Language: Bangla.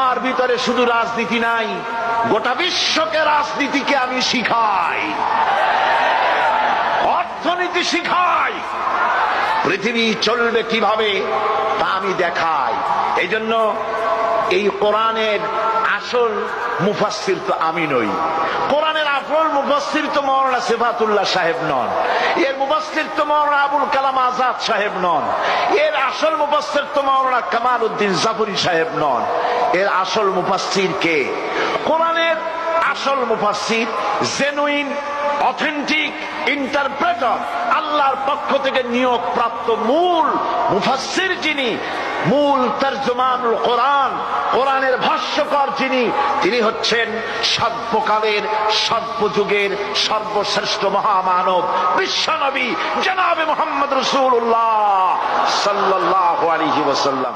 আমার ভিতরে শুধু রাজনীতি নাই, গোটা বিশ্বকে রাজনীতিকে আমি শিখাই, অর্থনীতি শিখাই, পৃথিবী চলবে কিভাবে তা আমি দেখাই। এই জন্য এই কোরআনের আসল মুফাসসির তো আমি নই, কোরআনের আসল মুফাসসির তো মাওলানা সিফাতুল্লাহ সাহেব নন, এর মুফাসসির তো মাওলানা আবুল কালাম আজাদ সাহেব নন, এর আসল মুফাসসির তো মাওলানা কামাল উদ্দিন জাফরি সাহেব নন। এর আসল মুফাসসির কে? কোরআনের আসল মুফাসসির, জেনুইন অথেন্টিক ইন্টারপ্রেটার, আল্লাহর পক্ষ থেকে নিয়োগ প্রাপ্ত মূল মুফাসসির যিনি, মূল তরজমানুল কোরআন, কোরআনের ভাষ্যকার যিনি, তিনি হচ্ছেন সর্বকালের সর্বযুগের সর্বশ্রেষ্ঠ মহামানব বিশ্বনবী জনাবে মুহাম্মদ রাসূলুল্লাহ সাল্লাল্লাহু আলাইহি ওয়াসাল্লাম।